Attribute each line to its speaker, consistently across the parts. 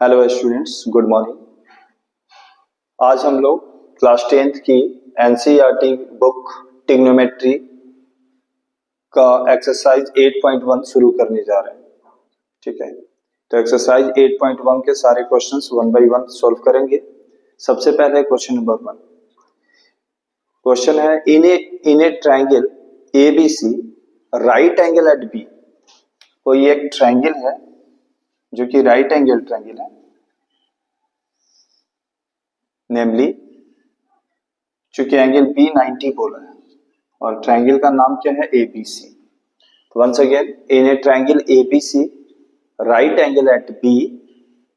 Speaker 1: Hello students, good morning. आज हम लोग क्लास 10th की एनसीईआरटी बुक ट्रिग्नोमेट्री का एक्सरसाइज 8.1 शुरू करने जा रहे हैं। ठीक है, तो एक्सरसाइज 8.1 के सारे questions one by one solve करेंगे। सबसे पहले क्वेश्चन नंबर 1। क्वेश्चन है in a triangle ABC right angle at B. कोई एक ट्रायंगल है जो कि राइट एंगल ट्रायंगल है, नेमली चूंकि एंगल बी 90 बोला है और ट्रायंगल का नाम क्या है एबीसी। तो once again in a triangle ABC right angle at B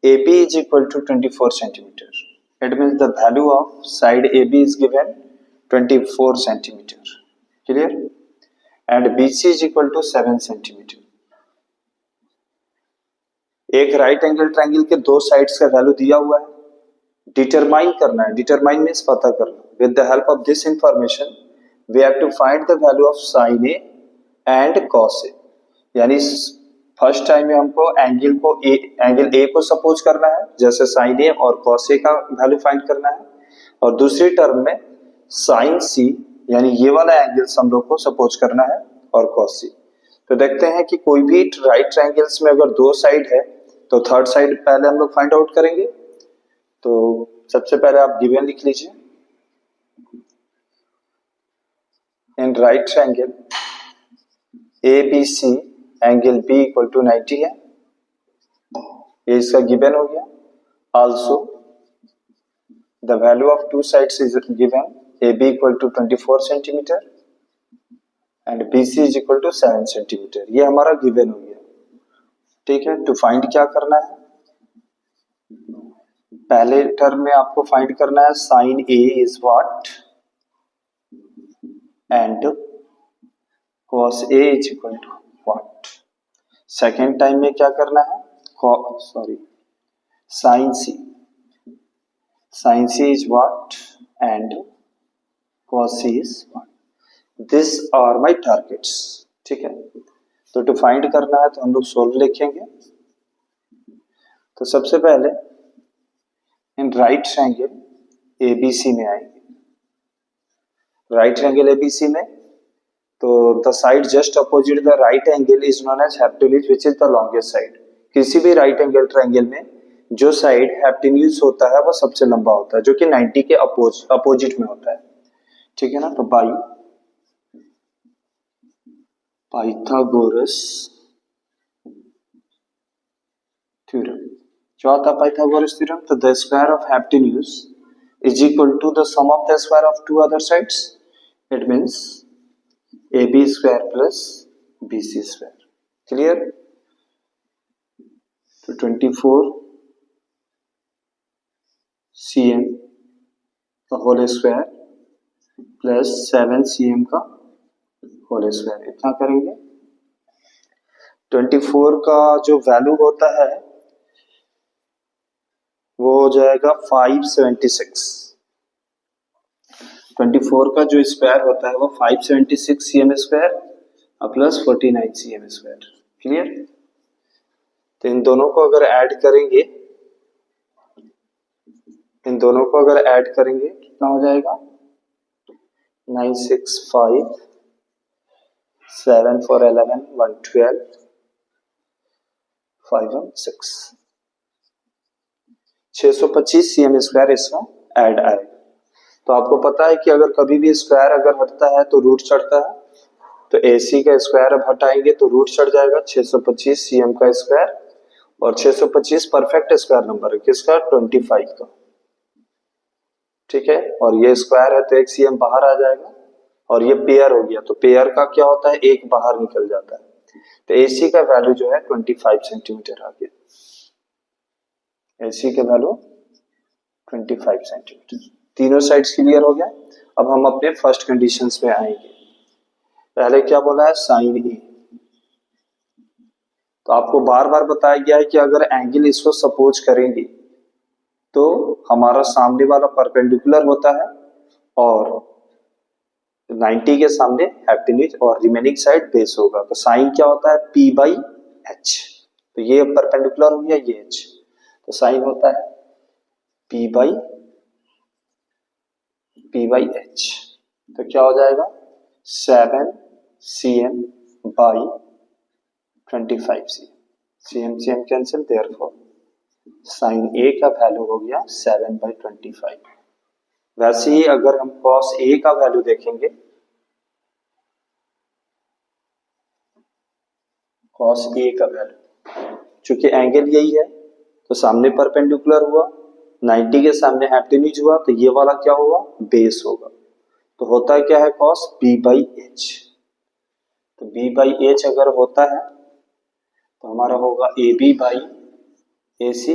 Speaker 1: AB is equal to 24 centimeter. It means the value of side AB is given 24 centimeter. Clear? And BC is equal to 7 centimeter. एक right angle triangle के दो sides का value दिया हुआ है, determine करना है। Determine means पता करना। With the help of this information we have to find the value of sine A and cos A. यानी फर्स्ट टाइम में हमको एंगल ए को सपोज करना है, जैसे साइन ए और कॉस ए का वैल्यू फाइंड करना है, और दूसरी टर्म में साइन सी यानी ये वाला एंगल हम लोग को सपोज करना है और कॉस सी। तो देखते हैं कि कोई भी राइट ट्रायंगल्स में अगर दो साइड है तो थर्ड साइड पहले हम लोग फाइंड आउट करेंगे। तो सबसे पहले आप गिवन लिख लीजिए। In right triangle ABC angle B equal to 90 है, ये इसका गिवन हो गया। Also the value of two sides is given, AB equal to 24 centimetre and BC is equal to 7 centimetre. ये हमारा गिवन हो गया। ठीक है, टू फाइंड क्या करना है, पहले टर्म में आपको फाइंड करना है sine A is what and cos A is equal to what. Second time में क्या करना है, sine C is what and cos C is what. This are my targets. ठीक है, तो टू फाइंड करना है तो हम लोग सोल्व लिखेंगे। तो सबसे पहले इन राइट ट्रायंगल ABC में आएंगे। राइट ट्रायंगल ABC में तो the side just opposite the right angle is known as hypotenuse which is the longest side. किसी भी राइट एंगल ट्रायंगल में जो साइड हाइपोटेन्यूज होता है वो सबसे लंबा होता है, जो कि 90 के अपोजिट में होता है। ठीक है ना, तो बाई पाइथागोरस थ्योरम, जो आता है पाइथागोरस थ्योरम, तो the square of hypotenuse is equal to the sum of the square of two other sides. It means AB square plus BC square. Clear? तो 24 cm का होल स्क्वायर प्लस 7 cm का whole square, इतना करेंगे। 24 का जो value होता है वो हो जाएगा 576। 24 का जो स्क्वायर होता है वो 576 cm square plus 49 cm square. Clear? तो इन दोनों को अगर ऐड करेंगे, कितना हो जाएगा, 965 7 4 11 112 516 625 cm स्क्वायर इसका ऐड आएगा। तो आपको पता है कि अगर कभी भी स्क्वायर अगर हटता है तो रूट चढ़ता है, तो AC का स्क्वायर अब हटाएंगे तो रूट चढ़ जाएगा 625 cm का स्क्वायर, और 625 परफेक्ट स्क्वायर नंबर है किसका, 25 का। ठीक है, और ये स्क्वायर है तो एक cm बाहर आ जाएगा, और ये पेयर हो गया तो पेयर का क्या होता है, एक बाहर निकल जाता है। तो AC का वैल्यू जो है 25 सेंटीमीटर आ गया। AC का वैल्यू 25 सेंटीमीटर। तीनों साइड्स क्लियर हो गया। अब हम अपने फर्स्ट कंडीशंस में आएंगे। पहले क्या बोला है, साइन ए। तो आपको बार बार बताया गया है कि अगर एंगल इसको सपोज करेंगे तो हमारा सामने वाला परपेंडिकुलर होता है और 90 के सामने हाइपोटेन्यूज और रिमेनिंग साइड बेस होगा। तो साइन क्या होता है, P/H। तो ये परपेंडिकुलर हो गया, ये H। तो साइन होता है P बाई एच। तो क्या हो जाएगा 7 cm by 25 cm। cm cm cancel, therefore sign A का वैल्यू हो गया 7/25। वैसे ही अगर हम cos A का वैल्यू देखेंगे, cos A का वैल्यू, चूंकि एंगल यही है तो सामने परपेंडिकुलर हुआ, 90 के सामने हाइपोटेन्यूज हुआ, तो ये वाला क्या होगा बेस होगा। तो होता है क्या है cos B बाई एच। तो B बाई एच अगर होता है तो हमारा होगा AB by AC,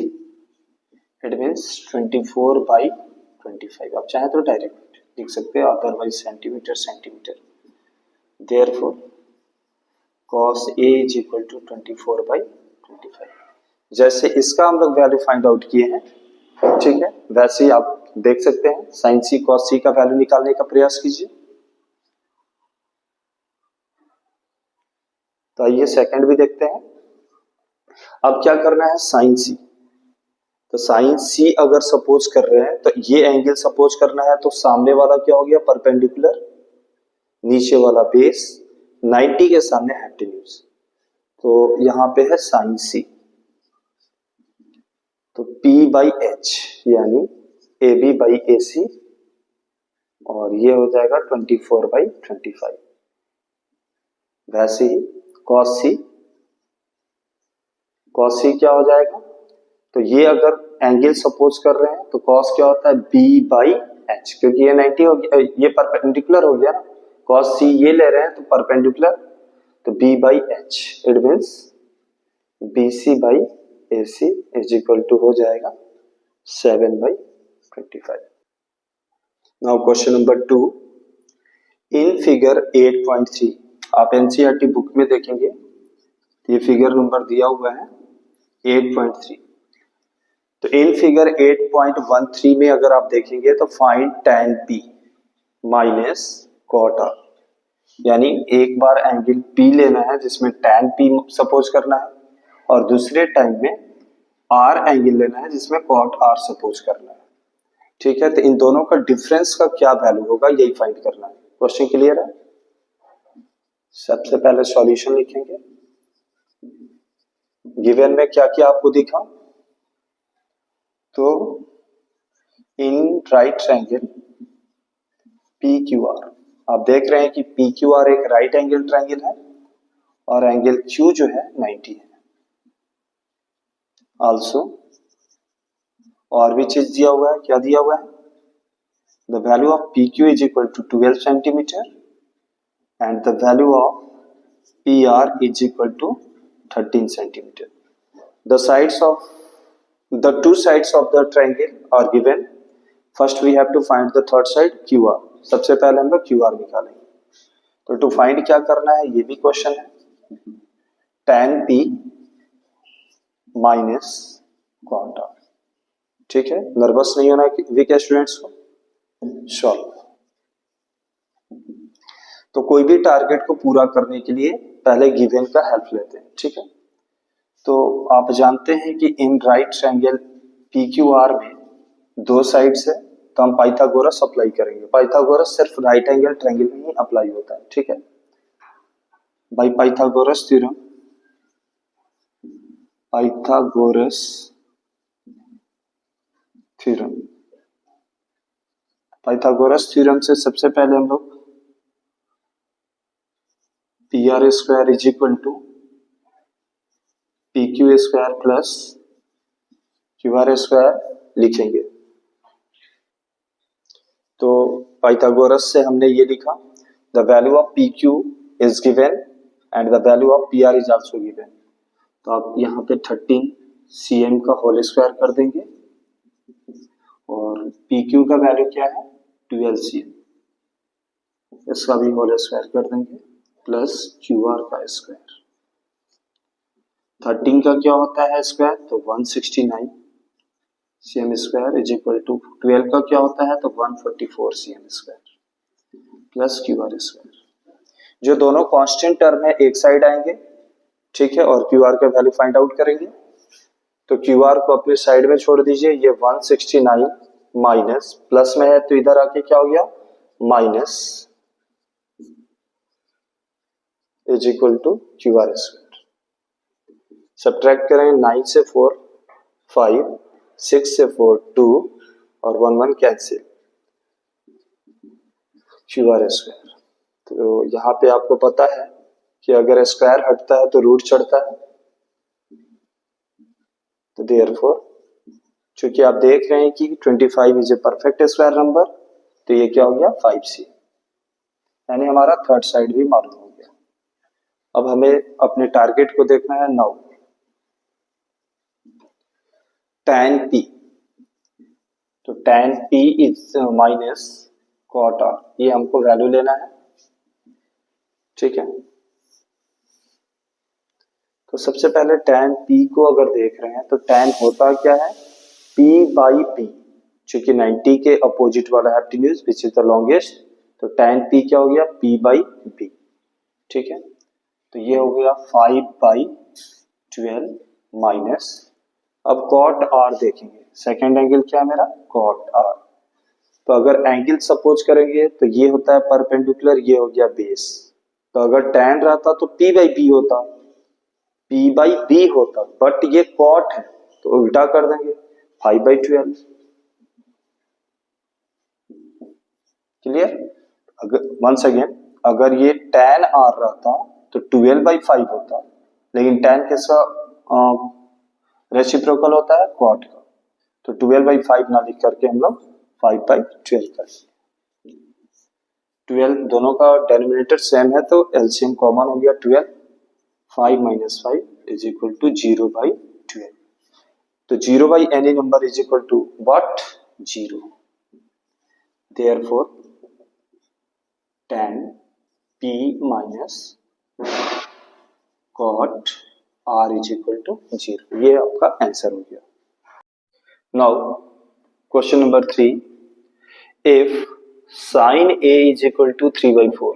Speaker 1: it means 24/25। आप चाहे तो डायरेक्ट लिख सकते हैं, otherwise centimetre. Therefore cos A is equal to 24/25। जैसे इसका हम लोग वैल्यू फाइंड आउट किए हैं, ठीक है, वैसे ही आप देख सकते हैं sin C cos C का वैल्यू निकालने का प्रयास कीजिए। तो आइए सेकंड भी देखते हैं। अब क्या करना है sin C। तो sin C अगर सपोज कर रहे हैं तो ये एंगल सपोज करना है, तो सामने वाला क्या हो गया परपेंडिकुलर, नीचे वाला बेस, 90 के सामने हाइपोटेन्यूज। तो यहाँ पे है sin C। तो P बाई एच यानी AB बाई AC, और ये हो जाएगा 24/25। वैसे ही cos C क्या हो जाएगा, तो ये अगर एंगल सपोज कर रहे हैं तो cos क्या होता है B बाई एच, क्योंकि ये 90 हो गया, ये परपेंडिकुलर हो गया ना, cos C ये ले रहे हैं तो परपेंडिकुलर, तो B by H, it means BC by AC is equal to हो जाएगा 7/25। Now question number 2, in figure 8.3, आप एनसीईआरटी बुक में देखेंगे, ये फिगर नंबर दिया हुआ है 8.3। तो इन फिगर 8.13 में अगर आप देखेंगे तो find tan P minus cot R, यानी एक बार एंगल P लेना है जिसमें tan P सपोज करना है, और दूसरे टाइम में R एंगल लेना है जिसमें cot R सपोज करना है, ठीक है। तो इन दोनों का डिफरेंस का क्या वैल्यू होगा यही फाइंड करना है। क्वेश्चन क्लियर है? सबसे पहले सॉल्यूशन लिखेंगे। गिवन में क्या क्या आपको दिखा, तो इन राइट ट्रायंगल PQR, आप देख रहे हैं कि PQR एक राइट एंगल ट्रायंगल है और एंगल Q जो है 90 है। आल्सो और भी चीज दिया हुआ है, क्या दिया हुआ है, the value of PQ is equal to 12 centimetre and the value of PR is equal to 13 centimeter. The two sides of the triangle are given. First we have to find the third side QR. सबसे पहले हम लोग QR निकालेंगे। तो to find क्या करना है ये भी क्वेश्चन है, tan P minus cot R, ठीक है। नर्वस नहीं होना वीक स्टूडेंट्स को। सॉल्व। तो कोई भी टारगेट को पूरा करने के लिए पहले गिवन का हेल्प लेते हैं, ठीक है। तो आप जानते हैं कि इन राइट ट्रायंगल PQR में दो साइड्स है, तो हम पाइथागोरस अप्लाई करेंगे। पाइथागोरस सिर्फ राइट एंगल ट्रायंगल में ही अप्लाई होता है, ठीक है। By Pythagoras theorem, Pythagoras theorem से सबसे पहले हम लोग PR square is equal to PQ square plus QR square लिखेंगे। तो पाइथागोरस से हमने ये लिखा, the value of PQ is given and the value of PR is also given. तो आप यहाँ पे 13 cm का होल स्क्वायर कर देंगे और PQ का वैल्यू क्या है 12 cm, इसका भी होल स्क्वायर कर देंगे प्लस QR का स्क्वायर। 13 का क्या होता है स्क्वायर, तो 169 cm square is equal to 12 का क्या होता है, तो 144 cm square plus QR square. जो दोनों कांस्टेंट टर्म है एक साइड आएंगे, ठीक है, और QR का वैल्यू फाइंड आउट करेंगे। तो क्यू आर को अपने साइड में छोड़ दीजिए, ये 169 माइनस प्लस में है तो इधर आके क्या हो गया minus is equal to Q R square. Subtract करें 9 से 4 5, 6 से 4 2 और 1 1 कैंसिल, क्यू आर स्क्वायर। तो यहाँ पे आपको पता है कि अगर स्क्वायर हटता है तो रूट चढ़ता है, तो देयरफॉर चूंकि आप देख रहे हैं कि 25 is a perfect square number, तो ये क्या हो गया 5c, यानी हमारा थर्ड साइड भी मालूम हो गया। अब हमें अपने टारगेट को देखना है नाउ tan p, तो tan p is minus cot r, ये हमको वैल्यू लेना है, ठीक है। तो सबसे पहले tan p को अगर देख रहे हैं तो tan होता क्या है p बाई p, चूंकि 90 के अपोजिट वाला hypotenuse which is the longest, तो tan p क्या हो गया p बाई p, ठीक है। तो ये हो गया 5 बाई 12 माइनस, अब cot r देखेंगे, सेकेंड एंगल क्या है मेरा cot r, तो अगर एंगल सपोज करेंगे तो ये होता है परपेंडिकुलर, ये हो गया बेस, तो अगर tan रहता तो p बाई p होता, p बाई b होता, बट ये cot है तो उल्टा कर देंगे 5 बाई 12, क्लियर। अगर वंस अगेन अगर ये tan r रहता तो 12 बाई 5 होता, लेकिन tan किसका रेसिप्रोकल होता है cot का, तो 12 बाई 5 ना लिख करके हम लोग 5 बाई 12 कर, 12 दोनों का डेनोमिनेटर सेम है तो एलसीएम कॉमन हो गया 12, 5 minus 5 is equal to 0 by 12, तो 0 by any number is equal to what 0, therefore tan p minus cot r is equal to 0, ये आपका आंसर हो गया। Now question number 3, if sin a is equal to 3 by 4,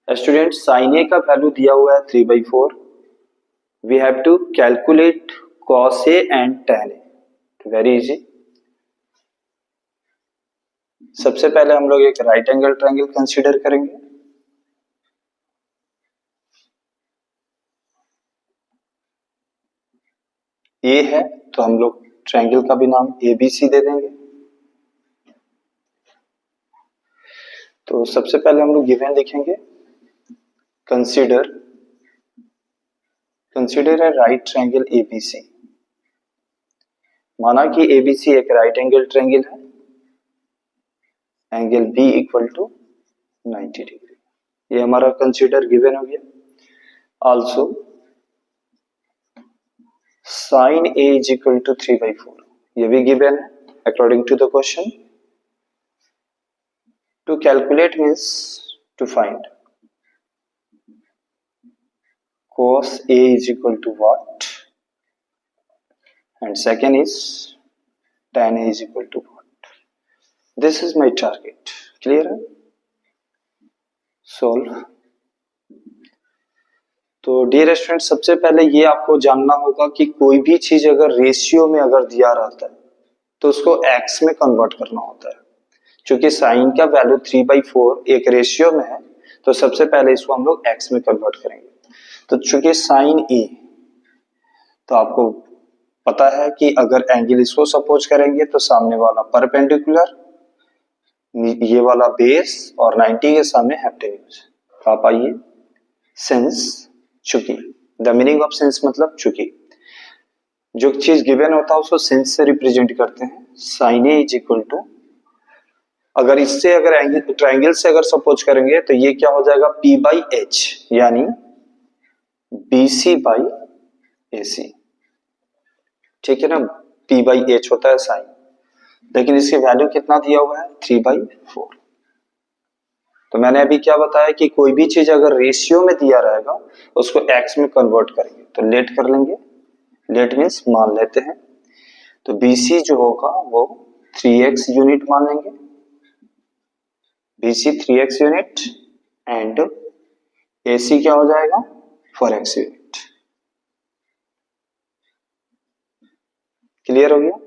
Speaker 1: student sin a का value दिया हुआ है 3 by 4, we have to calculate cos a and tan a, very easy. सबसे पहले हम लोग एक राइट एंगल ट्रायंगल कंसीडर करेंगे, ए है तो हम लोग ट्रायंगल का भी नाम ABC दे देंगे। तो सबसे पहले हम लोग गिवन लिखेंगे, consider a right triangle ABC, माना कि ABC एक राइट एंगल ट्रायंगल है, angle B equal to 90 degree, ये हमारा कंसीडर गिवन हो गया। Also sin A is equal to 3 by 4, ये भी गिवन है according to the question. To calculate means to find cos A is equal to what, and second is tan A is equal to what. This is my target, clear है, solve। तो dear student सबसे पहले ये आपको जानना होगा कि कोई भी चीज अगर रेशियो में अगर दिया रहता है तो उसको x में कन्वर्ट करना होता है, क्योंकि साइन का वैल्यू 3 बाई 4 एक रेशियो में है, तो सबसे पहले इसको हम लोग x में कन्वर्ट करेंगे। तो चूंकि साइन ए, तो आपको पता है कि अगर एंगल इसको सपोज करेंगे तो सामने वाला परपेंडिकुलर, ये वाला बेस और 90 के सामने हाइपोटेन्यूज। तो आप आइए सिंस, चूंकि द मीनिंग ऑफ सिंस मतलब चूंकि, जो चीज गिवन होता है उसको सिंस से रिप्रेजेंट करते हैं। Sine A is equal to, अगर इससे अगर एंगल ट्रायंगल से अगर सपोज करेंगे तो ये क्या हो जाएगा P बाई H, यानी BC बाई AC, ठीक है ना, P बाई H होता है साइन, लेकिन इसकी वैल्यू कितना दिया हुआ है 3 बाई 4। तो मैंने अभी क्या बताया कि कोई भी चीज अगर रेशियो में दिया रहेगा उसको x में कन्वर्ट करेंगे, तो लेट कर लेंगे, लेट मीन्स मान लेते हैं, तो BC जो होगा वो 3x यूनिट मान लेंगे, BC 3x unit and AC क्या हो जाएगा 4x यूनिट। क्लियर हो गया?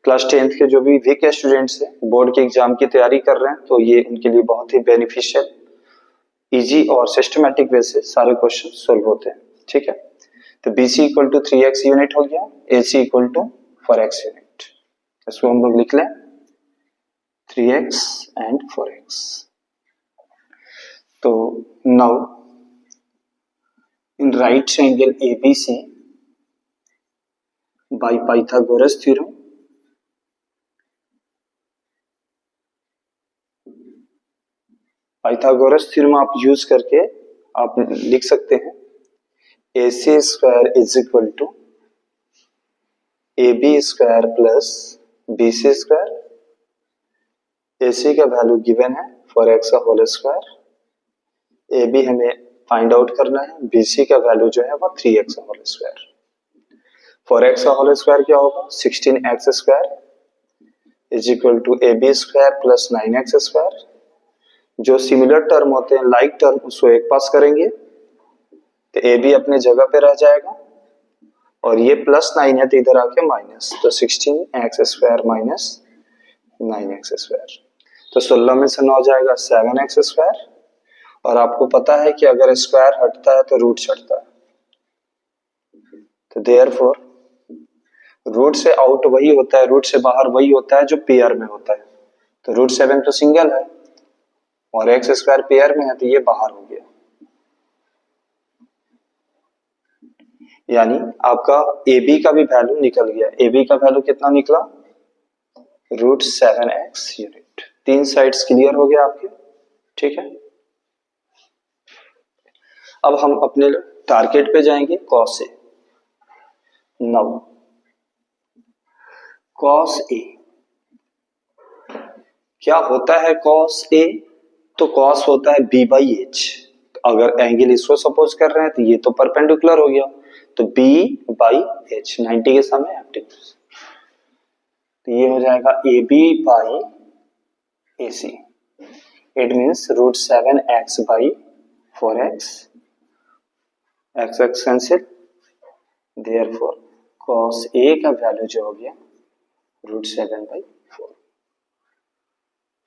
Speaker 1: क्लास 10th के जो भी वीक स्टूडेंट्स हैं, बोर्ड के एग्जाम की तैयारी कर रहे हैं, तो ये उनके लिए बहुत ही बेनिफिशियल, इजी और सिस्टमेटिक वे से सारे क्वेश्चन सोल्व होते हैं। ठीक है, तो BC equal to 3x unit हो गया, AC equal to 4x unit. इसको हम लोग लिख लें 3x एंड 4x। तो now in right triangle ABC by Pythagoras theorem, Pythagoras theorem आप यूज करके आप लिख सकते हैं AC square is equal to AB square plus BC square. AC का वैल्यू गिवन है 4x का होल स्क्वायर, AB हमें फाइंड आउट करना है, BC का वैल्यू जो है वो 3x का होल स्क्वायर। 4x का होल स्क्वायर क्या होगा 16x square is equal to AB square plus 9x square. जो सिमिलर टर्म होते हैं, लाइक टर्म, उसको एक पास करेंगे तो AB अपने जगह पे रह जाएगा और ये प्लस 9 है तो इधर आके माइनस, तो 16x square minus 9x square. तो 16 में से 9 जाएगा 7x स्क्वायर, और आपको पता है कि अगर स्क्वायर हटता है तो रूट चढ़ता है, तो देयरफॉर रूट से आउट वही होता है, रूट से बाहर वही होता है जो पेयर में होता है। तो रूट 7 तो सिंगल है और x स्क्वायर पेयर में है तो ये बाहर हो गया, यानी आपका AB का भी वैल्यू निकल गया। AB का वैल्यू कितना निकला root 7x unit. 3 sides clear हो गया आपके। ठीक है, अब हम अपने टारगेट पे जाएंगे cos A. Now cos A क्या होता है? कॉस ए तो कॉस होता है B बाई एच। अगर एंगल इसको सपोज कर रहे हैं तो ये तो परपेंडिकुलर हो गया, तो B बाई एच 90 के समय एप्टिट्यूड, तो ये हो जाएगा AB by AC। It means root 7x by 4x, x x cancel, therefore cos A का वैल्यू जो हो गया रूट 7 बाई 4।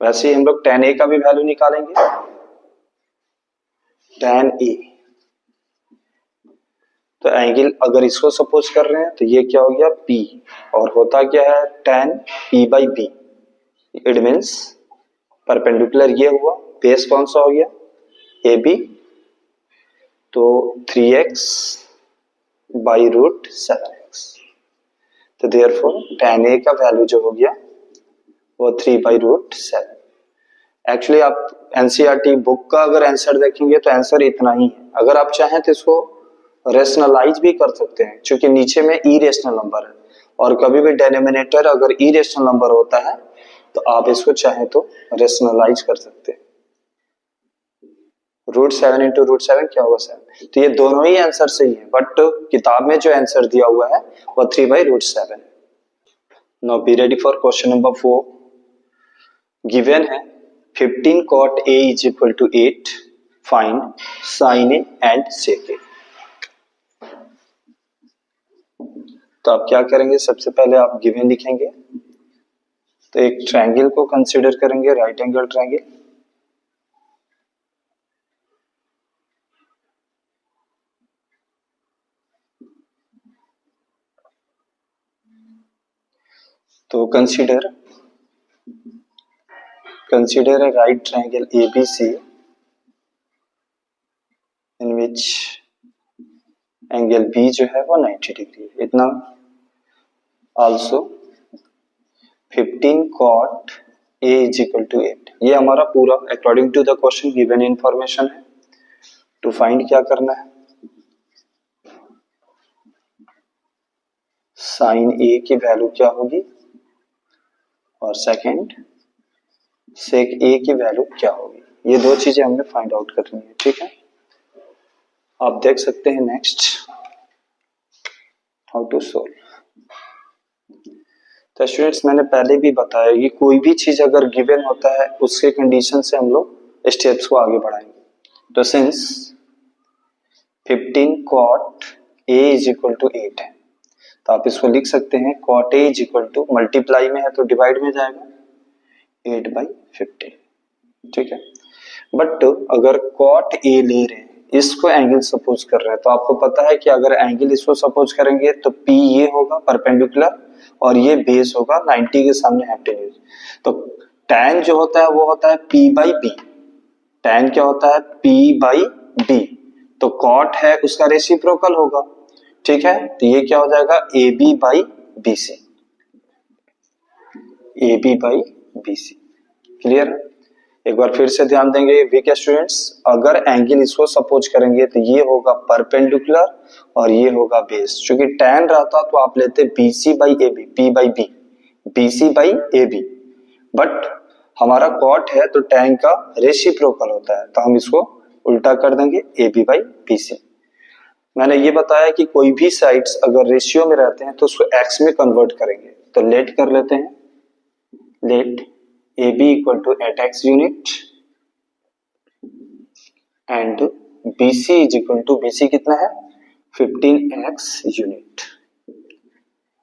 Speaker 1: वैसे ही हम लोग tan A का भी वैल्यू निकालेंगे। tan A तो एंगल अगर इसको सपोज कर रहे हैं तो ये क्या हो गया P, और होता क्या है tan P by B। It means perpendicular ये हुआ, बेस कौन सा हो गया AB, तो 3x बाई रूट 7x। तो देयरफॉर tan A का वैल्यू जो हो गया वो 3 बाई रूट 7। एक्चुअली आप NCERT बुक का अगर आंसर देखेंगे तो आंसर इतना ही है। अगर आप चाहें तो इसको रेशनलाइज भी कर सकते हैं, क्योंकि नीचे में इरेशनल नंबर है, और कभी भी डिनोमिनेटर अगर इरेशनल नंबर होता है तो आप इसको चाहें तो रेशनलाइज कर सकते हैं। रूट 7 इंटू रूट 7 क्या होगा 7। तो ये दोनों ही आंसर सही है, बट किताब में जो आंसर दिया हुआ है वो 3 बाई रूट 7 है। Now be ready for question number 4। Given है 15 cot A is equal to 8, find sin A and sec A। तो आप क्या करेंगे, सबसे पहले आप गिवन लिखेंगे, तो एक ट्रायंगल को कंसीडर करेंगे, राइट एंगल ट्रायंगल। तो consider a right triangle ABC in which angle B जो है वो 90 डिग्री है। इतना also 15 cot A is equal to 8। ये हमारा पूरा according to the question given information है। टू फाइंड क्या करना है, साइन A की वैल्यू क्या होगी, और सेकंड सेक A की वैल्यू क्या होगी। ये दो चीजें हमने फाइंड आउट करनी है। ठीक है, आप देख सकते हैं नेक्स्ट हाउ टू सोल्व। तो स्टूडेंट्स मैंने पहले भी बताया कि कोई भी चीज अगर गिवन होता है उसके कंडीशन से हम लोग स्टेप्स को आगे बढ़ाएंगे। तो since 15 cot A is equal to 8 है, तो आप इसको लिख सकते हैं cot a is equal to, multiply में है तो डिवाइड में जाएगा, 8/15, ठीक है। बट अगर cot a ले रहे हैं, इसको एंगल सपोज कर रहे हैं, तो आपको पता है कि अगर एंगल इसको सपोज करेंगे तो P ये होगा परपेंडिकुलर और ये बेस होगा 90 के सामने हाइपोटेन्यूज। तो tan जो होता है वो होता है P/B। tan क्या होता है? P/B। तो cot है उसका रेसिप्रोकल होगा, ठीक है। तो ये क्या हो जाएगा? AB/BC, AB/BC। क्लियर है? एक बार फिर से ध्यान देंगे वीक स्टूडेंट्स, अगर एंगल इसको सपोज करेंगे तो ये होगा परपेंडिकुलर और ये होगा बेस। क्योंकि tan रहता तो आप लेते BC/AB, P/B, BC/AB, बट हमारा cot है तो tan का रेसिप्रोकल होता है, तो हम इसको उल्टा कर देंगे AB/BC। मैंने ये बताया कि कोई भी साइड्स अगर रेशियो में रहते हैं तो उसको x में कन्वर्ट करेंगे, तो लेट कर लेते हैं, let AB equal to 8x unit and BC is equal to, BC कितना है? 15x unit.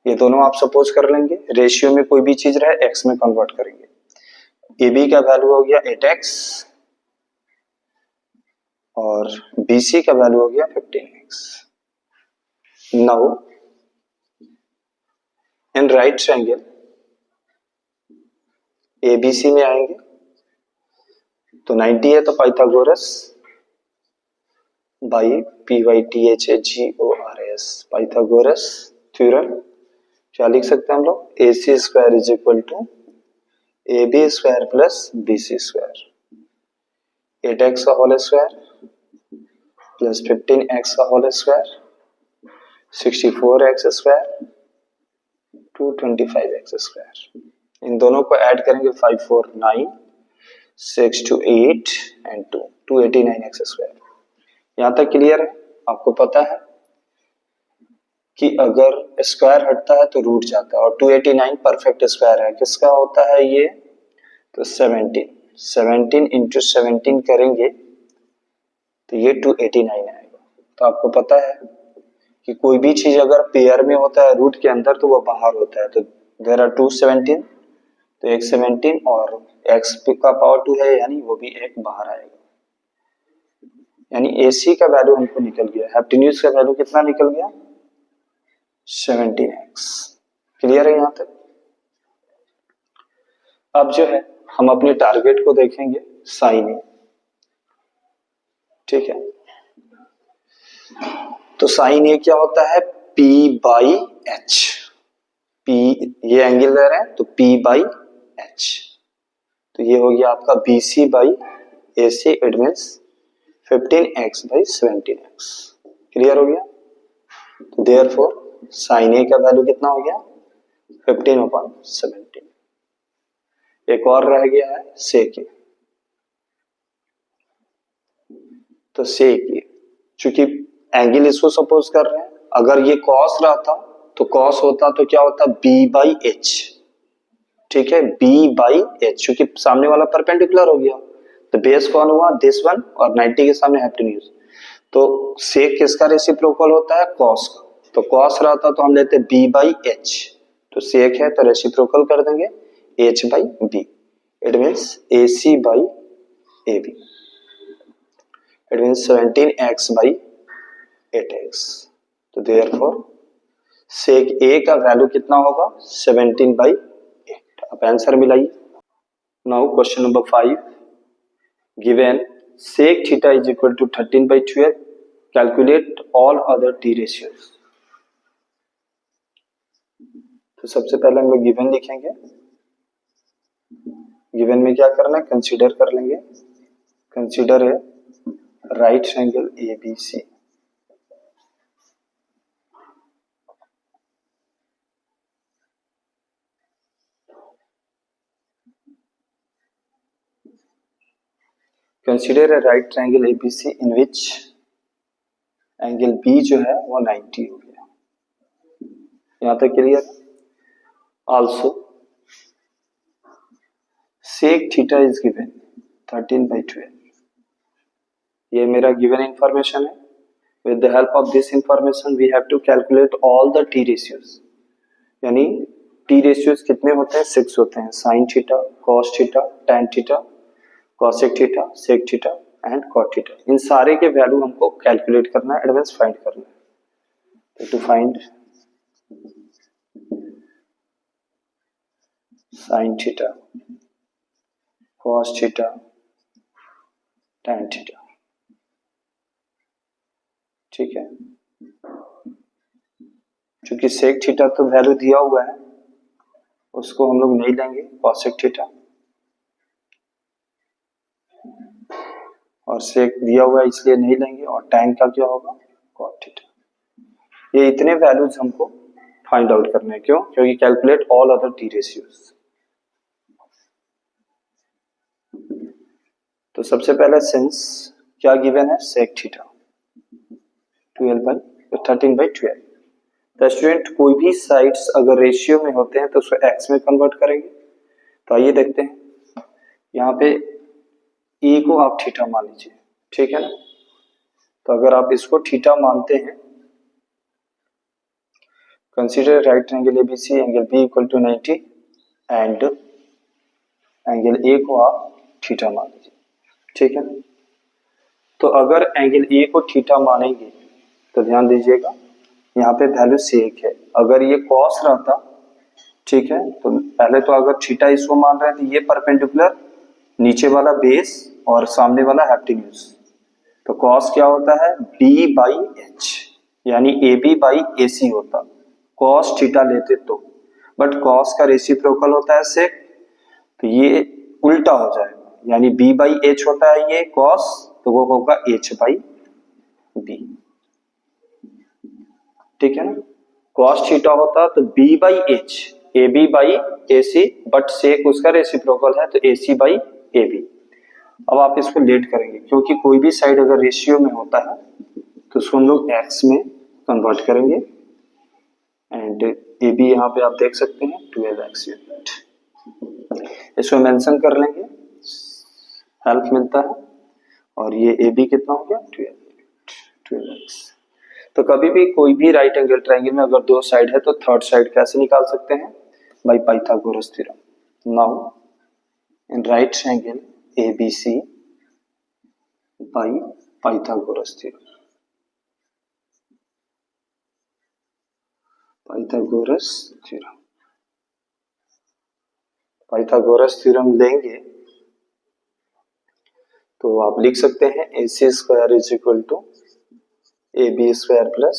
Speaker 1: ये दोनों आप सपोज कर लेंगे, रेशियो में कोई भी चीज रहे x में कन्वर्ट करेंगे। AB का वैल्यू हो गया 8x और BC का वैल्यू हो गया 15x। Now in right triangle ABC में आएंगे तो 90 है तो Pythagoras by PYTHGORS, Pythagoras theorem. क्या लिख सकते हैं हम लोग? AC square is equal to AB square plus BC square, 8x का होल स्क्वायर प्लस 15x का whole square, 64x square, 225x square. इन दोनों को ऐड करेंगे 5 4 9 6 2 8 एंड 2 289x स्क्वायर। यहां तक क्लियर है? आपको पता है कि अगर स्क्वायर हटता है तो रूट जाता है और 289 परफेक्ट स्क्वायर है, किसका होता है ये? तो 17 इंटू 17 करेंगे तो ये 289 आएगा। तो आपको पता है कि कोई भी चीज अगर पेयर में होता है रूट के अंदर तो वो बाहर होता है। तो देयर आर 217, तो एक 17 और x का पावर 2 है यानी वो भी एक बाहर आएगा, यानी AC का वैल्यू हमको निकल गया। हाइपोटेन्यूज का वैल्यू कितना निकल गया? 17x। क्लियर है यहां तक? अब जो है हम अपने टारगेट को देखेंगे साइन ए, ठीक है। तो साइन ए क्या होता है? P/H। P ये एंगल ले रहे हैं तो P/H, तो ये हो गया आपका BC/AC, it means 15x/17x। Clear हो गया? तो देयरफॉर साइन ए का वैल्यू कितना हो गया? 15/17। एक और रह गया है सेक ए। तो सेक ए, चूंकि एंगल इसको सपोज कर रहे हैं, अगर ये कॉस रहता तो कॉस होता तो क्या होता? B/H, ठीक है, B/H, क्योंकि सामने वाला परपेंडिकुलर हो गया। तो बेस कौन हुआ? दिस वन, और 90 के सामने हाइपोटेन्यूज। तो सेक किसका रेसिप्रोकल होता है? कॉस का। तो कॉस रहता तो हम लेते B/H, तो सेक है तो रेसिप्रोकल कर देंगे H/B, it means AC/AB, it means 17x/8x। तो देयरफॉर सेक ए का वैल्यू कितना होगा? 17/8। अब आंसर मिलाइए। Now question number 5, given sec theta is equal to 13/12, calculate all other t ratios। तो सबसे पहले हम लोग गिवन लिखेंगे। गिवन में क्या करना है? कंसीडर कर लेंगे। कंसीडर है right triangle ABC, consider a right triangle ABC in which angle B जो है वो 90 हो गया। यहां तक clear? Also sec theta is given 13/12। ये मेरा गिवन इंफॉर्मेशन है With the help of this information we have to calculate all the t ratios. यानी t ratios कितने होते हैं? 6 होते हैं. sin theta, cos theta, tan theta, cosec theta, sec theta and cot theta. इन सारे के वैल्यू हमको कैलकुलेट करना है, एडवांस फाइंड करना है. तो to find sin theta, cos theta, tan theta. ठीक है, क्योंकि सेक थीटा तो वैल्यू दिया हुआ है, उसको हम लोग नहीं लेंगे. कॉसेक थीटा और सेक दिया हुआ है इसलिए नहीं लेंगे. और टैन का क्या होगा? Cot theta. ये इतने वैल्यूज हमको फाइंड आउट करने हैं. क्यों? क्योंकि calculate all other T ratios. तो सबसे पहले सिंस क्या गिवन है? Sec theta 13/12. तो स्टूडेंट कोई भी साइड्स अगर रेशियो में होते हैं तो उसको एक्स में कन्वर्ट करेंगे. तो आइए देखते हैं. यहाँ पे ए को आप थीटा मान लीजिए. ठीक है ना. तो अगर आप इसको थीटा मानते हैं, consider right triangle ABC, angle B equal to 90 and angle A को आप थीटा मान लीजिए. ठीक है ना. तो अगर एंगल ए को थीटा मानेंगे तो ध्यान दीजिएगा यहाँ पे वैल्यू सेक है. अगर ये कॉस रहता, ठीक है, तो पहले तो अगर थीटा इसको मान रहे हैं तो ये परपेंडिकुलर, नीचे वाला बेस और सामने वाला हाइपोटेन्यूज. तो कॉस क्या होता है? b/h, यानी ab/ac होता. कॉस थीटा लेते तो, बट कॉस का रेसिप्रोकल होता है सेक, तो ये उल्टा हो जाएगा. यानी b/h होता है ये कॉस, तो वो होगा h/b. ठीक है ना. कॉस थीटा होता तो b/h, ab/ac, बट सेक उसका रेसिप्रोकल है तो ac/ab. अब आप इसको लेट करेंगे, क्योंकि कोई भी साइड अगर रेशियो में होता है तो उसको हम लोग एक्स में कन्वर्ट करेंगे. एंड ab यहाँ पे आप देख सकते हैं 12x यूनिट. इसको मेंशन कर लेंगे, हेल्प मिलता है. और ये ab कितना हो गया? 12x. तो कभी भी कोई भी राइट एंगल ट्रायंगल में अगर दो साइड है तो थर्ड साइड कैसे निकाल सकते हैं? By Pythagoras theorem. Now in right triangle ABC by Pythagoras theorem. Pythagoras theorem, Pythagoras theorem लेंगे तो आप लिख सकते हैं AC square is equal to AB square plus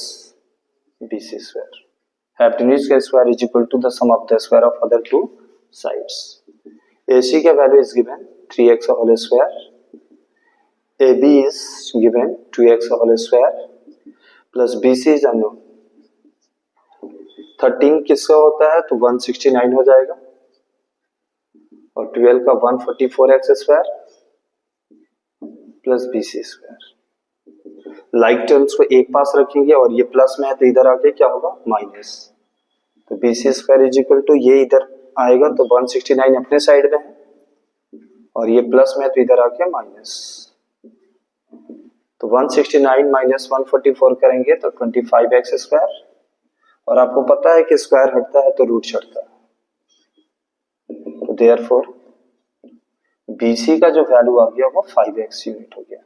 Speaker 1: BC square. Hypotenuse का square is equal to the sum of the square of other two sides. AC का value is given 3x whole square, AB is given 2x whole square plus BC is unknown. 13 किसका होता है? तो 169 हो जाएगा. और 12 का 144x square plus BC square. Like terms को एक पास रखेंगे और ये प्लस में है तो इधर आके क्या होगा? माइनस. तो BC square is equal to ये इधर आएगा तो 169 अपने साइड में है और ये प्लस में है तो इधर आके माइनस. तो 169 माइनस 144 करेंगे तो 25x स्क्वायर. और आपको पता है कि स्क्वायर हटता है तो रूट चढ़ता है. तो देयरफॉर BC का जो वैल्यू आ गया वो 5x यूनिट हो गया.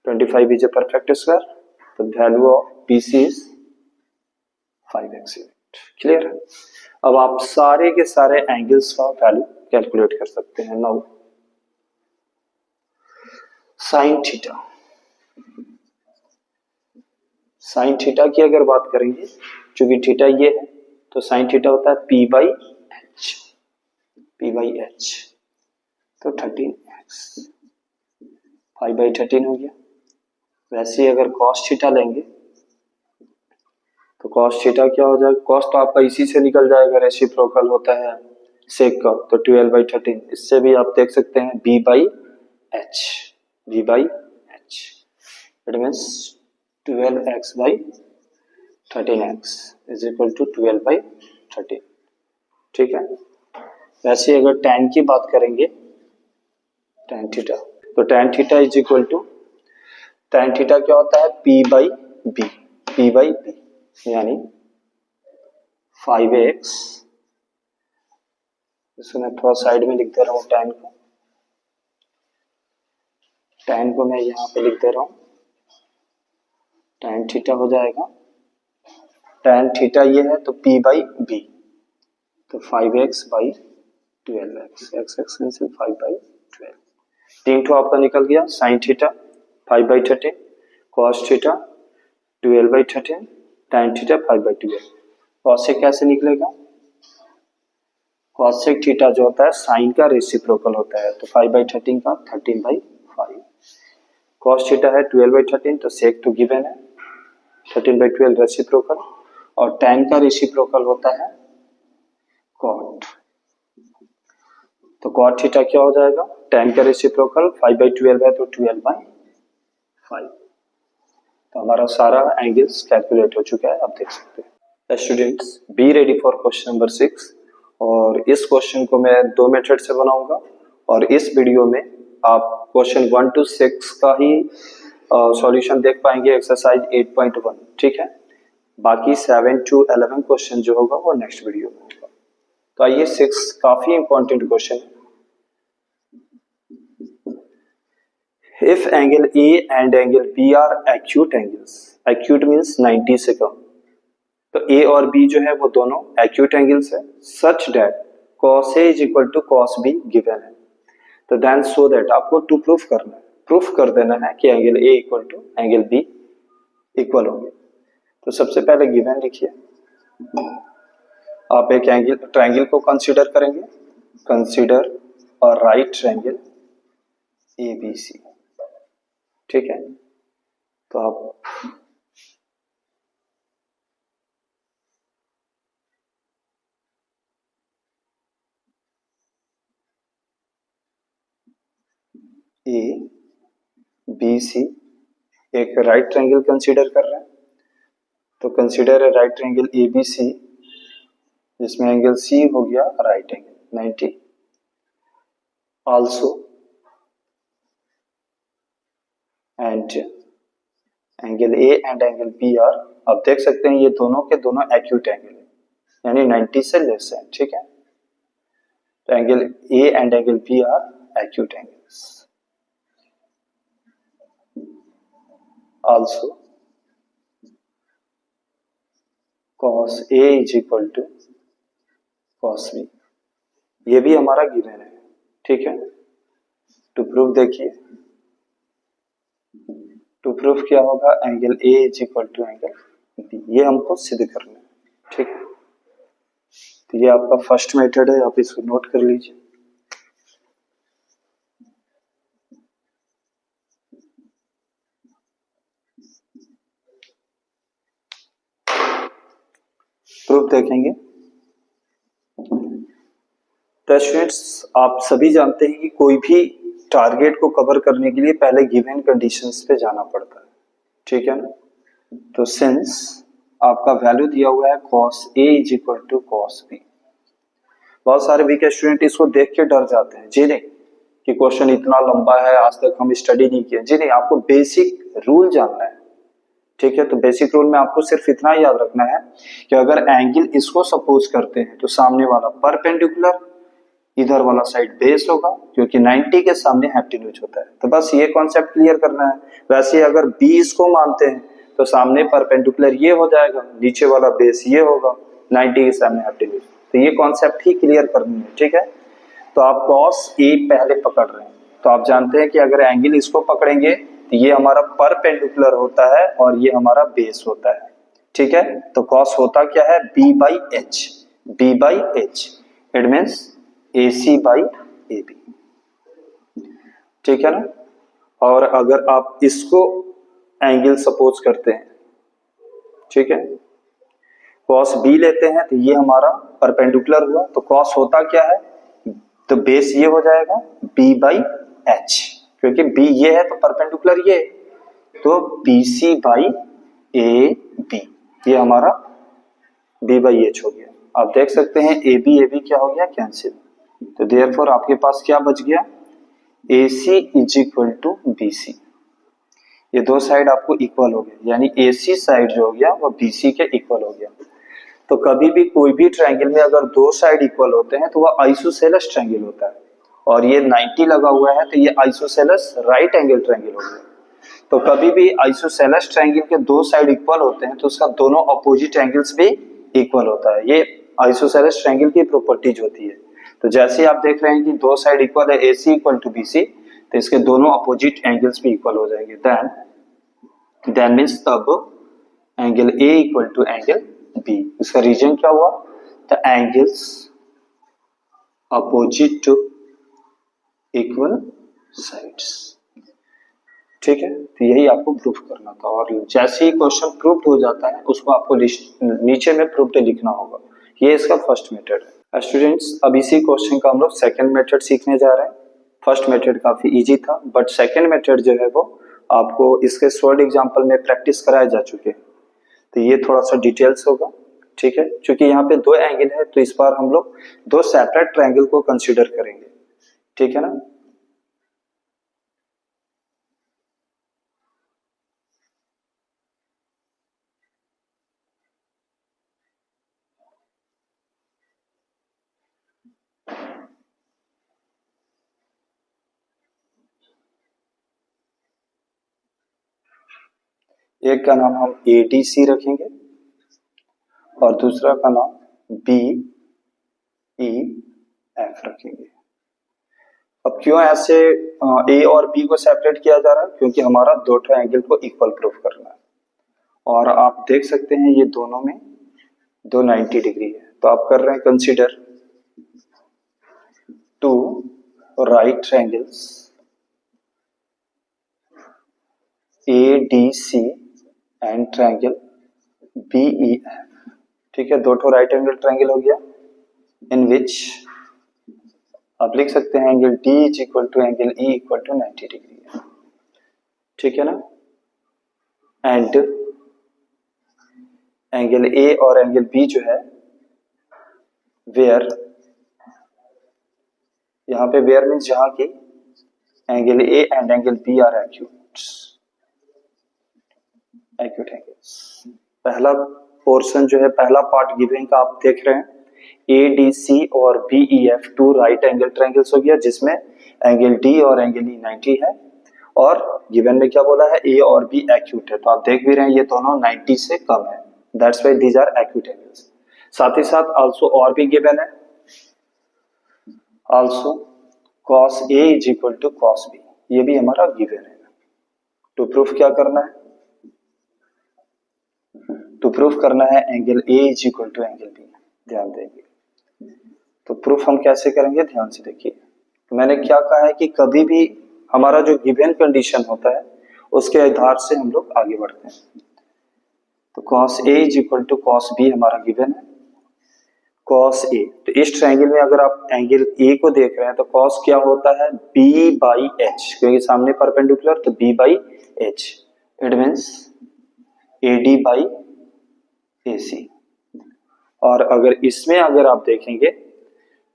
Speaker 1: 25 is a perfect square. The value of BC is 5x unit. Clear है. अब आप सारे के सारे एंगल्स का वैल्यू कैलकुलेट कर सकते हैं. Now sine theta, sine theta की अगर बात करेंगे, क्योंकि थीटा ये है तो साइन थीटा होता है p/h. p/h तो 13x, 5/13 हो गया. वैसे अगर cos थीटा लेंगे तो cos थीटा क्या हो जाएगा? cos तो आपका इसी से निकल जाएगा, रेसिप्रोकल होता है सेक का, तो 12/13. इससे भी आप देख सकते हैं b/h, b/h. It means 12x/13x is equal to 12/13. ठीक है. वैसे अगर tan की बात करेंगे, tan थीटा, तो tan theta is equal to tan theta क्या होता है p बाई b यानी 5x, इसको मैं थोड़ा साइड में लिख दे रहा हूँ, tan को मैं यहाँ पे लिख दे रहा हूँ, tan थीटा हो जाएगा, tan थीटा ये है तो p बाई b, तो 5x by 12x, x cancel 5 by 12, 3 ठो आपका निकल गया, sin theta 5 by 13, cos theta 12 by 13, tan theta 5 by 12। cosec कैसे निकलेगा? cosec थीटा जो होता है sin का रेसिप्रोकल होता है, तो 5 बाई 13 का 13 बाई 5, cos थीटा है 12 बाई 13, तो sec तो गिवन है 13 बाई 12 रेसिप्रोकल, और tan का रेसिप्रोकल होता है cot, तो cot थीटा क्या हो जाएगा? tan का रेसिप्रोकल 5 बाई 12 है तो 12 बाई 5। तो हमारा सारा एंगल्स कैलकुलेट हो चुका है, आप देख सकते हैं। Students be ready for question number 6, और इस क्वेश्चन को मैं 2 मेथड से बनाऊंगा, और इस वीडियो में आप क्वेश्चन 1 to 6 का ही सॉल्यूशन देख पाएंगे, एक्सरसाइज 8.1, ठीक है। बाकी 7 to 11 क्वेश्चन जो होगा वो नेक्स्ट वीडियो में होगा। तो आइए 6 काफी इंपॉर्टेंट क्वेश्चन है। If angle A and angle B are acute angles, acute means 90 से कम, तो A और B जो है वो दोनों acute angles है, such that cos A is equal to cos B given है, तो then so that आपको to proof करना है, प्रूफ कर देना है कि angle A equal to angle B equal होंगे। तो सबसे पहले गिवन लिखिए, आप एक एंगल ट्रायंगल को कंसीडर करेंगे, consider a right triangle ABC, ठीक है। तो आप ए बी सी एक राइट ट्रायंगल कंसीडर कर रहे हैं, तो consider a right triangle A B C, जिसमें एंगल सी हो गया right angle 90, also and angle A and angle B are, आप देख सकते हैं ये दोनों के दोनों एक्यूट एंगल है, यानी 90 से लेस है, ठीक है। तो angle A and angle B are acute angles, also cos A is equal to cos B, ये भी हमारा गिवन है, ठीक है। टू प्रूफ देखिए, टू प्रूफ क्या होगा, angle A is equal to angle B, ये हमको सिद्ध करना है, ठीक है। तो ये आपका फर्स्ट मेथड है, आप इसको नोट कर लीजिए। प्रूफ देखेंगे। तो स्टूडेंट्स आप सभी जानते हैं कि कोई भी टारगेट को कवर करने के लिए पहले गिवन कंडीशंस पे जाना पड़ता है, ठीक है ना। तो सिंस आपका वैल्यू दिया हुआ है cos A is equal to cos B, बहुत सारे वीक स्टूडेंट इसको देख के डर जाते हैं, जी नहीं कि क्वेश्चन इतना लंबा है, आज तक हम स्टडी नहीं किए, जी नहीं, आपको बेसिक रूल जानना है, ठीक है। तो बेसिक रूल में आपको सिर्फ इतना याद रखना है कि अगर एंगल इसको सपोज करते हैं तो सामने वाला परपेंडिकुलर, इधर वाला साइड बेस होगा, क्योंकि 90 के सामने हाइपोटेन्यूज होता है, तो बस ये कॉन्सेप्ट क्लियर करना है। वैसे अगर B इसको मानते हैं तो सामने परपेंडिकुलर ये हो जाएगा, नीचे वाला बेस ये होगा, 90 के सामने हाइपोटेन्यूज, तो ये कॉन्सेप्ट ही क्लियर करनी है, ठीक है। तो आप cos A पहले पकड़ रहे हैं, तो आप जानते हैं कि अगर एंगल इसको पकड़ेंगे तो ये हमारा परपेंडिकुलर होता है और ये हमारा बेस होता है, ठीक है। तो cos होता क्या है, B by H, it means AC by AB, ठीक है ना। और अगर आप इसको एंगल सपोज करते हैं, ठीक है, cos B लेते हैं तो ये हमारा परपेंडिकुलर हुआ, तो cos होता क्या है, तो बेस ये हो जाएगा B बाई H, क्योंकि B ये है तो परपेंडिकुलर ये, तो BC बाई AB, ये हमारा B बाई H हो गया। आप देख सकते हैं AB क्या हो गया, कैंसिल, तो देयरफॉर आपके पास क्या बच गया, AC is equal to BC। ये दो साइड आपको इक्वल हो गया, यानी AC साइड जो हो गया वो BC के इक्वल हो गया। तो कभी भी कोई भी ट्रायंगल में अगर दो साइड इक्वल होते हैं तो वह आइसोसेलेस ट्रायंगल होता है, और ये 90 लगा हुआ है तो ये आइसोसेलेस राइट एंगल ट्रायंगल हो गया। तो कभी भी आइसोसेलेस ट्रायंगल के दो साइड इक्वल होते हैं तो उसका दोनों अपोजिट एंगल्स भी इक्वल होता है। ये आइसोसेलेस ट्रायंगल की प्रॉपर्टीज होती है। तो जैसे आप देख रहे हैं कि दो साइड इक्वल है, AC इक्वल टू BC, तो इसके दोनों अपोजिट एंगल्स भी इक्वल हो जाएंगे। देन मीन्स तब angle A equal to angle B। इसका रीजन क्या हुआ? The angles opposite to equal sides. ठीक है, तो यही आपको प्रूफ करना था, और जैसे ही क्वेश्चन प्रूफ हो जाता है उसको आपको नीचे में प्रूफ लिखना होगा। ये इसका फर्स्ट मेथड है। स्टूडेंट्स, अब इसी क्वेश्चन का हम लोग सेकंड मेथड सीखने जा रहे हैं। फर्स्ट मेथड काफी इजी था, बट सेकंड मेथड जो है वो आपको इसके सॉल्व एग्जांपल में प्रैक्टिस कराए जा चुके हैं, तो ये थोड़ा सा डिटेल्स होगा। ठीक है, क्योंकि यहाँ पे दो एंगल है तो इस बार हम लोग दो सेपरेट ट्रायंगल को कंसिडर करेंगे। ठीक है ना। एक का नाम हम ADC रखेंगे और दूसरा का नाम BEF रखेंगे। अब क्यों ऐसे A और B को सेपरेट किया जा रहा है? क्योंकि हमारा दो ट्रायंगल को इक्वल प्रूफ करना है, और आप देख सकते हैं ये दोनों में दो 90 डिग्री है। तो आप कर रहे हैं consider two right triangles ADC and triangle BEF। ठीक है, दो ठो राइट एंगल ट्रायंगल हो गया, इन विच आप लिख सकते हैं angle D is equal to angle E equal to 90 degree है। ठीक है ना। एंड एंगल A और एंगल B जो है वेयर, यहाँ पे वेयर मीन्स जहां की angle A and angle B are acute angles. पहला पोर्शन जो है, पहला पार्ट गिवन का आप देख रहे हैं, ADC और BEF two right angle triangles हो गया, जिसमें एंगल D और एंगल E 90 है, और गिवन में क्या बोला है, A और B एक्यूट है। तो आप देख भी रहे हैं ये दोनों 90 से कम है, that's why these are acute angles. साथ ही साथ आल्सो और भी गिवन है, also cos A is equal to cos B, ये भी हमारा गिवन है। टू प्रूफ क्या करना है? टू प्रूफ करना है angle A is equal to angle B। ध्यान देंगे तो प्रूफ हम कैसे करेंगे, ध्यान से देखिए। तो मैंने क्या कहा है कि कभी भी हमारा जो गिवन कंडीशन होता है उसके आधार से हम लोग आगे बढ़ते हैं। तो cos A is equal to cos B हमारा गिवन है। cos A, तो इस ट्रायंगल में अगर आप एंगल A को देख रहे हैं तो cos क्या होता है, B बाई H, क्योंकि सामने परपेंडिकुलर, तो B by H, it means AD by AC। और अगर इसमें अगर आप देखेंगे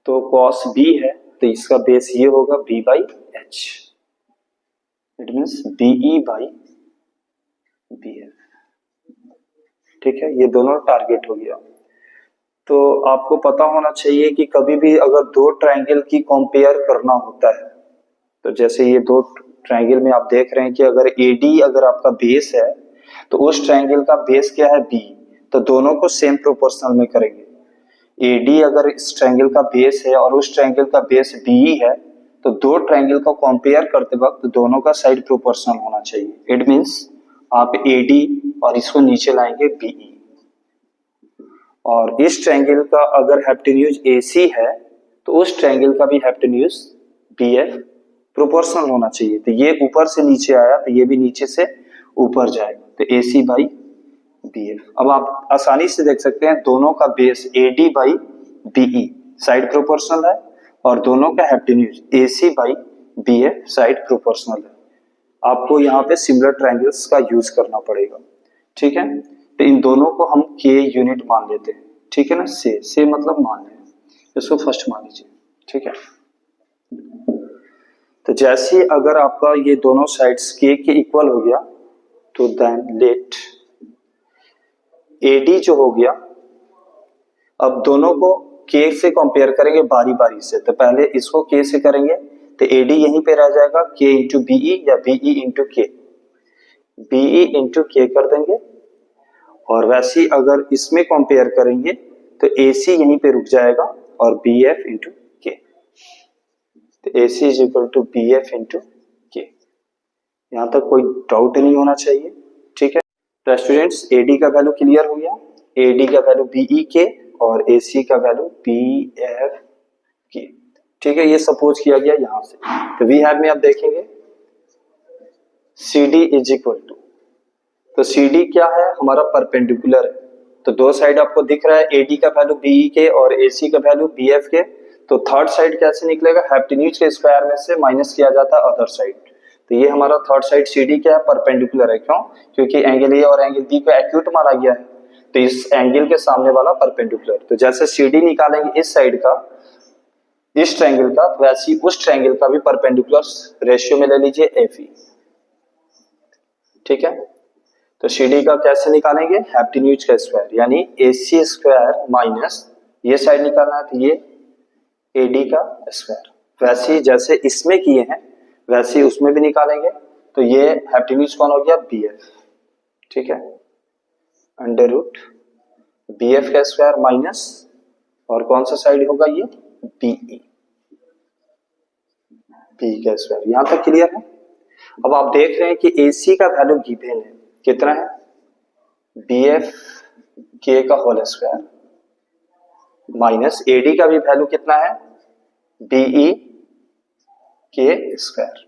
Speaker 1: तो cos B है तो इसका बेस ये होगा B by H, it means BE by BF। ठीक है, ये दोनों टारगेट हो गया। तो आपको पता होना चाहिए कि कभी भी अगर दो ट्रायंगल की कंपेयर करना होता है, तो जैसे ये दो ट्रायंगल में आप देख रहे हैं कि अगर AD अगर आपका बेस है तो उस ट्रायंगल का बेस क्या है, B, तो दोनों को सेम प्रोपोर्शनल में करेंगे। AD अगर इस ट्रायंगल का बेस है और उस ट्रायंगल का बेस BE है, तो दो ट्रायंगल को कंपेयर करते वक्त दोनों का साइड प्रोपोर्शनल होना चाहिए। इट मींस आप AD और इसको नीचे लाएंगे BE, और इस ट्रायंगल का अगर हाइपोटेन्यूज AC है तो उस ट्रायंगल का भी हाइपोटेन्यूज BF प्रोपोर्शनल होना चाहिए। तो ये ऊपर से नीचे आया तो ये भी नीचे से ऊपर जाएगा, तो AC बाई BF। अब आप आसानी से देख सकते हैं दोनों का base AD by BE side proportional है, और दोनों का hypotenuse AC by BF side proportional है। आपको यहाँ पे सिमिलर ट्रायंगल्स का यूज करना पड़ेगा। ठीक है, तो इन दोनों को हम K यूनिट मान लेते हैं। ठीक है ना, से मतलब मान लें, इसको फर्स्ट मान लीजिए। ठीक है, तो जैसे अगर आपका ये दोनों साइड्स K के इक्वल हो गया तो देन लेट AD जो हो गया, अब दोनों को K से कंपेयर करेंगे बारी बारी से। तो पहले इसको K से करेंगे तो AD यहीं पे रह जाएगा K इंटू BE या BE into K, BE into K कर देंगे। और वैसे ही अगर इसमें कंपेयर करेंगे तो AC यहीं पे रुक जाएगा और BF इंटू K, तो AC is equal to BF into K। यहाँ तक कोई डाउट नहीं होना चाहिए, ठीक है। तो स्टूडेंट्स AD का वैल्यू क्लियर हो गया, AD का वैल्यू BE और AC का वैल्यू BF, ठीक है। ये सपोज किया गया यहाँ से। तो वी हैव में आप देखेंगे CD इज इक्वल टू, तो CD क्या है हमारा परपेंडिकुलर है, तो दो साइड आपको दिख रहा है AD का वैल्यू BE और AC का वैल्यू BF तो थर्ड साइड कैसे निकलेगा, हाइपोटेन्यूज के स्क्वायर में से माइनस किया जाता है अदर साइड। तो ये हमारा थर्ड साइड CD क्या है, परपेंडिकुलर है। क्यों? क्योंकि एंगल A और एंगल B को एक्यूट माना गया है, तो इस एंगल के सामने वाला परपेंडिकुलर। तो जैसे CD निकालेंगे इस साइड का, इस ट्रायंगल का, वैसे ही उस ट्रायंगल का भी परपेंडिकुलर रेशियो में ले लीजिए FE, ठीक है। तो CD का कैसे निकालेंगे, हाइपोटेन्यूज का स्क्वायर यानी AC स्क्वायर माइनस ये साइड निकालना है तो ये AD का स्क्वायर। वैसे ही जैसे इसमें किए हैं वैसे ही उसमें भी निकालेंगे, तो ये हाइपोटेन्यूज कौन हो गया, BF, ठीक है, अंडर रूट BF का स्क्वायर माइनस और कौन सा साइड होगा ये BE, B का स्क्वायर। यहां तक क्लियर है। अब आप देख रहे हैं कि AC का वैल्यू गिवन है, कितना है, BF K का होल स्क्वायर माइनस AD का भी वैल्यू कितना है, BE K स्क्वायर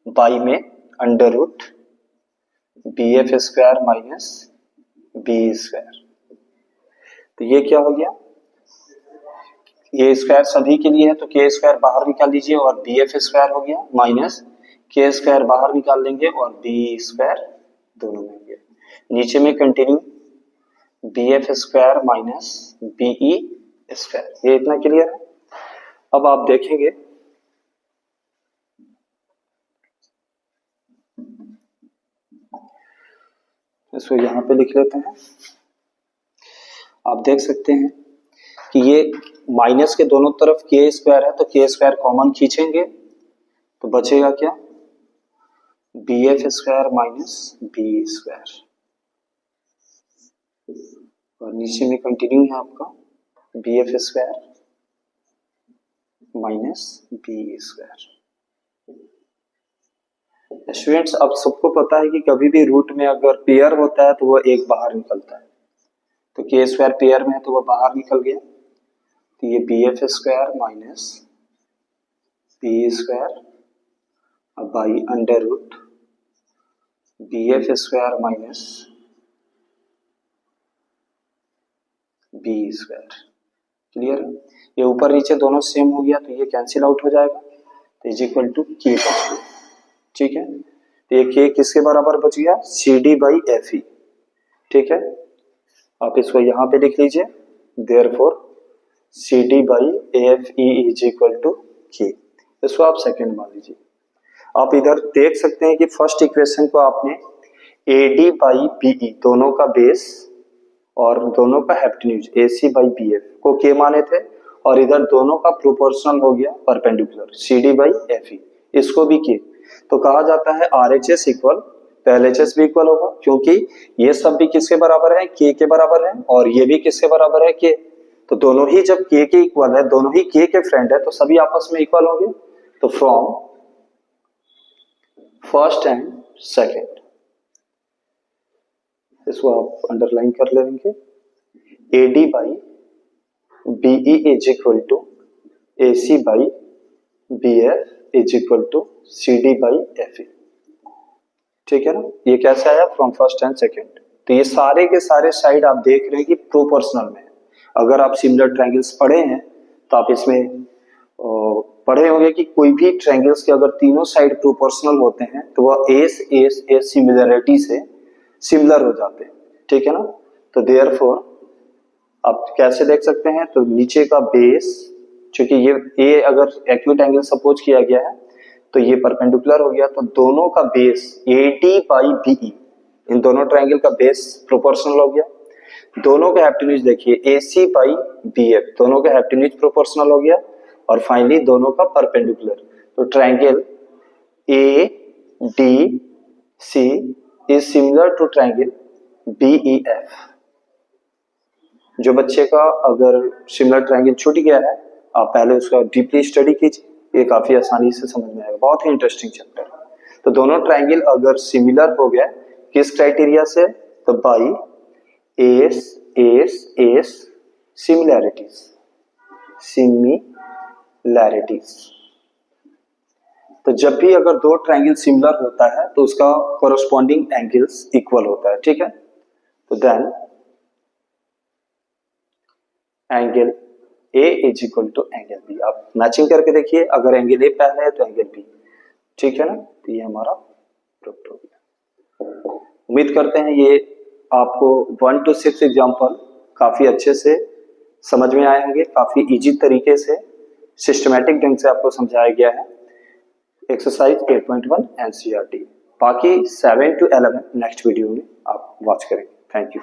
Speaker 1: बाई में under root BF square minus BE square. तो ये क्या हो गया, ये स्क्वायर सभी के लिए है तो K स्क्वायर बाहर निकाल लीजिए और BF स्क्वायर हो गया माइनस K स्क्वायर बाहर निकाल लेंगे और BE स्क्वायर दोनों में होंगे। नीचे में continue BF square minus BE square, ये इतना क्लियर है। अब आप देखेंगे इसको यहां पे लिख लेते हैं। आप देख सकते हैं कि ये माइनस के दोनों तरफ K स्क्वायर है तो K स्क्वायर कॉमन खींचेंगे तो बचेगा क्या, BF square minus BE square और नीचे में कंटिन्यू है आपका BF square minus BE square. Students अब सबको पता है कि कभी भी रूट में अगर पेयर होता है तो वो एक बाहर निकलता है, तो K स्क्वायर पेयर में है तो वो बाहर निकल गया, तो ये BF square minus BE square by under root BF square minus BE square. Clear है, ये ऊपर नीचे दोनों सेम हो गया तो ये कैंसिल आउट हो जाएगा, तो इज इक्वल टू K बच गया, ठीक है। तो ये K किसके बराबर बच गया, CD बाई FE, ठीक है। आप इसको यहां पे लिख लीजिए, therefore CD by FE is equal to K, इसको आप सेकंड मान लीजिए। आप इधर देख सकते हैं कि फर्स्ट इक्वेशन को आपने AD बाई BE दोनों का बेस और दोनों का हाइपोटेन्यूज AC बाई BF को K माने थे और इधर दोनों का प्रोपोर्शनल हो गया परपेंडिकुलर CD बाई FE, इसको भी K। तो कहा जाता है RHS इक्वल, तो LHS भी इक्वल होगा क्योंकि ये सब भी किसके बराबर है, K के बराबर है और ये भी किसके बराबर है, K। तो दोनों ही जब K के इक्वल है, दोनों ही K के फ्रेंड है तो सभी आपस में इक्वल होंगे। तो फ्रॉम फर्स्ट एंड सेकेंड, इसको आप अंडरलाइन कर लेंगे, AD by BE is equal to AC by BF is equal to CD by FE, ठीक है ना। ये कैसे आया, फ्रॉम फर्स्ट एंड सेकेंड। तो ये सारे के सारे साइड आप देख रहे हैं कि प्रोपोर्शनल में। अगर आप सिमिलर ट्रायंगल्स पढ़े हैं तो आप इसमें पढ़े होंगे कि कोई भी ट्रायंगल्स के अगर तीनों साइड प्रोपोर्शनल होते हैं तो वह ए सिमिलरिटी से सिमिलर हो जाते हैं, ठीक है ना। तो देयरफॉर आप कैसे देख सकते हैं, तो नीचे का बेस, क्योंकि ये A अगर एक्यूट एंगल सपोज किया गया है तो ये परपेंडिकुलर हो गया, तो दोनों का बेस AD बाई BE, इन दोनों ट्रायंगल का बेस प्रोपोर्शनल हो गया। दोनों का हाइपोटेन्यूज देखिए AC बाई BF, दोनों का हाइपोटेन्यूज प्रोपोर्शनल हो गया। और फाइनली दोनों का परपेंडिकुलर, तो triangle ADC is similar to triangle BEF। जो बच्चे का अगर सिमिलर ट्रायंगल छूट गया है, आप पहले उसका डीपली स्टडी कीजिए, ये काफी आसानी से समझ में आएगा, बहुत ही इंटरेस्टिंग चैप्टर है। तो दोनों ट्रायंगल अगर सिमिलर हो गया किस क्राइटेरिया से, तो बाई एस सिमिलैरिटीज। तो जब भी अगर दो ट्रायंगल सिमिलर होता है तो उसका कोरस्पॉन्डिंग एंगल्स इक्वल होता है, ठीक है। तो then angle A is equal to angle B। आप मैचिंग करके देखिए, अगर एंगल A पहले है तो एंगल B, ठीक है ना। तो ये हमारा प्रूफ हो गया। उम्मीद करते हैं ये आपको 1 to 6 एग्जाम्पल काफी अच्छे से समझ में आए होंगे, काफी इजी तरीके से सिस्टमैटिक ढंग से आपको समझाया गया है। Exercise 8.1 NCERT। बाकी 7 to 11 नेक्स्ट वीडियो में आप वॉच करेंगे। Thank you.